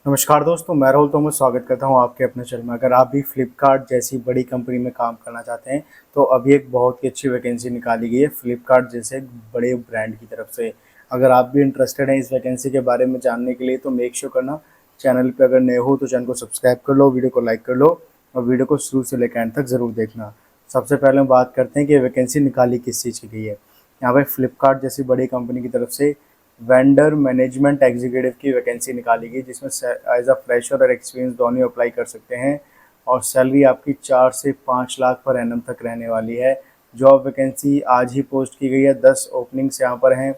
नमस्कार दोस्तों, मैं राहुल तोमर स्वागत करता हूं आपके अपने चैनल में। अगर आप भी फ्लिपकार्ट जैसी बड़ी कंपनी में काम करना चाहते हैं तो अभी एक बहुत ही अच्छी वैकेंसी निकाली गई है फ्लिपकार्ट जैसे एक बड़े ब्रांड की तरफ से। अगर आप भी इंटरेस्टेड हैं इस वैकेंसी के बारे में जानने के लिए तो मेक श्योर करना चैनल पे अगर नए हो तो चैनल को सब्सक्राइब कर लो, वीडियो को लाइक कर लो और वीडियो को शुरू से लेकर एंड तक ज़रूर देखना। सबसे पहले हम बात करते हैं कि वैकेंसी निकाली किस चीज़ की गई है। यहाँ पर फ्लिपकार्ट जैसी बड़ी कंपनी की तरफ से वेंडर मैनेजमेंट एग्जीक्यूटिव की वैकेंसी निकाली गई, जिसमें एज अ फ्रेशर और एक्सपीरियंस दोनों अप्लाई कर सकते हैं और सैलरी आपकी 4 से 5 लाख पर एनम तक रहने वाली है। जॉब वैकेंसी आज ही पोस्ट की गई है, 10 ओपनिंग्स यहाँ पर हैं।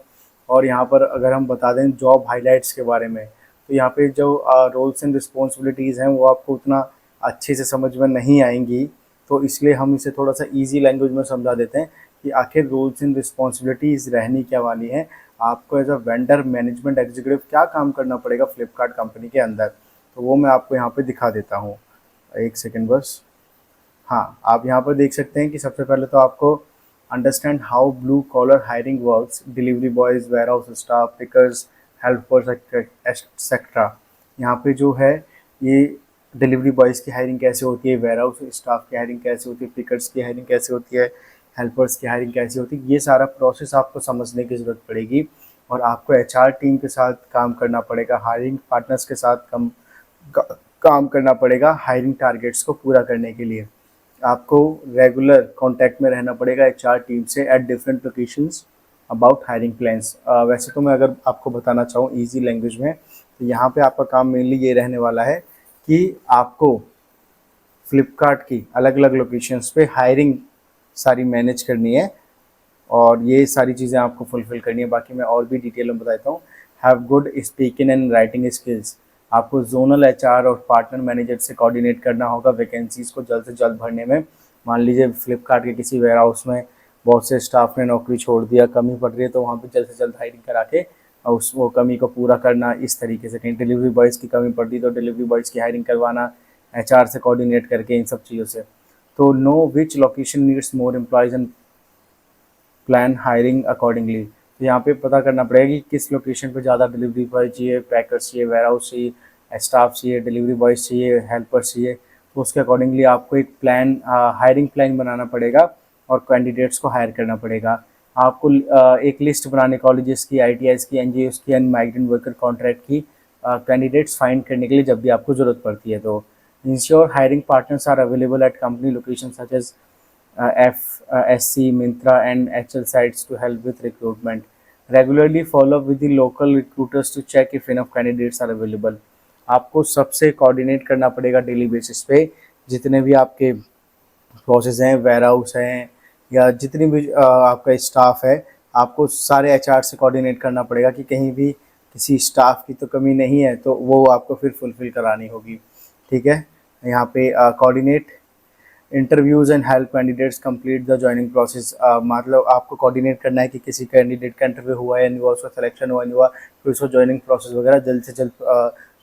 और यहाँ पर अगर हम बता दें जॉब हाइलाइट्स के बारे में तो यहाँ पे जो रोल्स एंड रिस्पॉन्सिबिलिटीज़ हैं वो आपको उतना अच्छे से समझ में नहीं आएंगी, तो इसलिए हम इसे थोड़ा सा ईजी लैंग्वेज में समझा देते हैं कि आखिर रोल्स एंड रिस्पॉन्सिबिलिटीज़ रहनी क्या वाली हैं। आपको as a vendor management executive क्या काम करना पड़ेगा फ्लिपकार्ट कंपनी के अंदर, तो वो मैं आपको यहाँ पे दिखा देता हूँ। एक सेकेंड बस। हाँ, आप यहाँ पर देख सकते हैं कि सबसे पहले तो आपको understand how blue collar hiring works, delivery boys, warehouse staff, pickers, helpers etcetera. यहाँ पे जो है ये डिलीवरी बॉयज़ की हायरिंग कैसे होती है, वेयर हाउस स्टाफ की हायरिंग कैसे होती है, पिकर्स की हायरिंग कैसे होती है, हेल्पर्स की हायरिंग कैसे होती है, ये सारा प्रोसेस आपको समझने की ज़रूरत पड़ेगी। और आपको एचआर टीम के साथ काम करना पड़ेगा, हायरिंग पार्टनर्स के साथ काम करना पड़ेगा हायरिंग टारगेट्स को पूरा करने के लिए। आपको रेगुलर कांटेक्ट में रहना पड़ेगा एचआर टीम से at different locations about hiring plans. वैसे तो मैं अगर आपको बताना चाहूँ इजी लैंग्वेज में तो यहाँ पे आपका काम मेनली ये रहने वाला है कि आपको फ्लिपकार्ट की अलग अलग लोकेशंस पे हायरिंग सारी मैनेज करनी है और ये सारी चीज़ें आपको फुलफिल करनी है। बाकी मैं और भी डिटेल में बताता हूँ। Have good speaking and writing skills. आपको जोनल एचआर और पार्टनर मैनेजर से कोऑर्डिनेट करना होगा वैकेंसीज को जल्द से जल्द भरने में। मान लीजिए फ्लिपकार्ट के किसी वेयर हाउस में बहुत से स्टाफ ने नौकरी छोड़ दिया, कमी पड़ रही है, तो वहाँ पर जल्द से जल्द हायरिंग करा के उस वो कमी को पूरा करना। इस तरीके से कहीं डिलीवरी बॉयज़ की कमी पड़ रही तो डिलीवरी बॉयज़ की हायरिंग करवाना एचआर से कोऑर्डिनेट करके, इन सब चीज़ों से। तो know which location needs more employees and plan hiring accordingly. तो यहाँ पे पता करना पड़ेगा कि किस लोकेशन पे ज़्यादा डिलीवरी बॉय चाहिए, पैकर्स चाहिए, वेयर हाउस चाहिए, स्टाफ चाहिए, डिलीवरी बॉयज़ चाहिए, हेल्पर्स चाहिए। तो उसके अकॉर्डिंगली आपको एक प्लान, हायरिंग प्लान बनाना पड़ेगा और कैंडिडेट्स को हायर करना पड़ेगा। आपको एक लिस्ट बनाने कॉलेजेस की, आईटीआईज़ की, एनजीओज़ की एंड माइग्रेंट वर्कर कॉन्ट्रैक्ट की कैंडिडेट्स फाइंड करने के लिए जब भी आपको ज़रूरत पड़ती है। तो ensure hiring partners are available at company location such as FSC, Myntra, and HL sites to help with recruitment. Regularly follow up with the local recruiters to check if enough candidates are available. आपको सबसे coordinate करना पड़ेगा daily basis पे, जितने भी आपके process हैं, ware house हैं या जितनी भी आपका स्टाफ है, आपको सारे एचआर से कोऑर्डिनेट करना पड़ेगा कि कहीं भी किसी स्टाफ की तो कमी नहीं है, तो वो आपको फिर फुलफिल करानी होगी। ठीक है, यहाँ पे coordinate interviews and help candidates complete the joining process. मतलब आपको कोऑर्डिनेट करना है कि किसी कैंडिडेट का इंटरव्यू हुआ है नहीं हुआ, उसका सिलेक्शन हुआ नहीं हुआ, फिर उसको जॉइनिंग प्रोसेस वगैरह जल्द से जल्द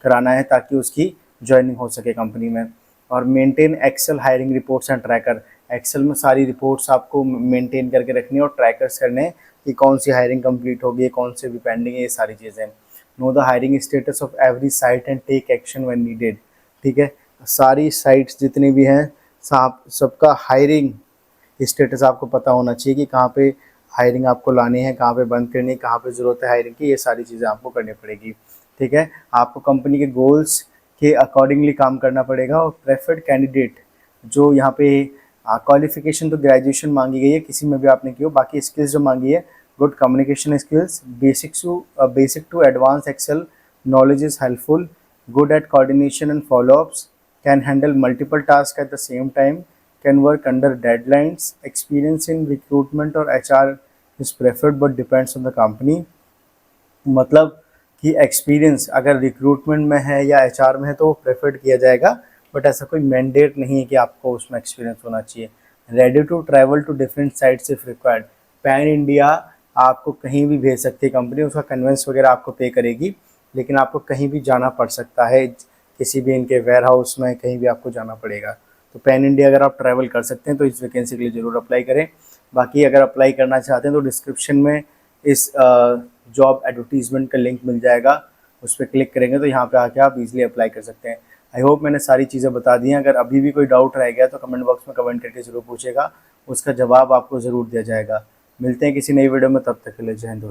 कराना है ताकि उसकी जॉइनिंग हो सके कंपनी में। और maintain Excel hiring reports and tracker. Excel में सारी रिपोर्ट्स आपको मेंटेन करके रखनी है और ट्रैकर्स करने हैं कि कौन सी हायरिंग कंप्लीट होगी, कौन से भी पेंडिंग है, ये सारी चीज़ें। Know the hiring status of every site and take action when needed. ठीक है, सारी साइट्स जितनी भी हैं सबका हायरिंग स्टेटस आपको पता होना चाहिए कि कहाँ पे हायरिंग आपको लानी है, कहाँ पे बंद करनी है, कहाँ पे ज़रूरत है हायरिंग की, ये सारी चीज़ें आपको करनी पड़ेगी। ठीक है, आपको कंपनी के गोल्स के अकॉर्डिंगली काम करना पड़ेगा। और प्रेफर्ड कैंडिडेट जो यहाँ पे क्वालिफिकेशन तो ग्रेजुएशन मांगी गई है, किसी में भी आपने की हो, बाकी स्किल्स जो मांगी है good communication skills, basic to advance Excel knowledge is helpful, good at coordination and follow-ups, can handle multiple tasks at the same time, can work under deadlines. Experience in recruitment or HR is preferred but depends on the company. मतलब कि experience अगर recruitment में है या HR में है तो वो प्रेफर्ड किया जाएगा, बट ऐसा कोई मैंडेट नहीं है कि आपको उसमें एक्सपीरियंस होना चाहिए। Ready to travel to different sites if required. Pan India आपको कहीं भी भेज सकती है कंपनी, उसका कन्वेंस वगैरह आपको पे करेगी, लेकिन आपको कहीं भी जाना पड़ सकता है, किसी भी इनके वेयर हाउस में कहीं भी आपको जाना पड़ेगा। तो पैन इंडिया अगर आप ट्रैवल कर सकते हैं तो इस वैकेंसी के लिए ज़रूर अप्लाई करें। बाकी अगर अप्लाई करना चाहते हैं तो डिस्क्रिप्शन में इस जॉब एडवर्टीज़मेंट का लिंक मिल जाएगा, उस पर क्लिक करेंगे तो यहाँ पे आके आप इजीली अप्लाई कर सकते हैं। आई होप मैंने सारी चीज़ें बता दी हैं। अगर अभी भी कोई डाउट रह गया तो कमेंट बॉक्स में कमेंट करके ज़रूर पूछेगा, उसका जवाब आपको ज़रूर दिया जाएगा। मिलते हैं किसी नई वीडियो में, तब तक के लिए जय हिंद दोस्तों।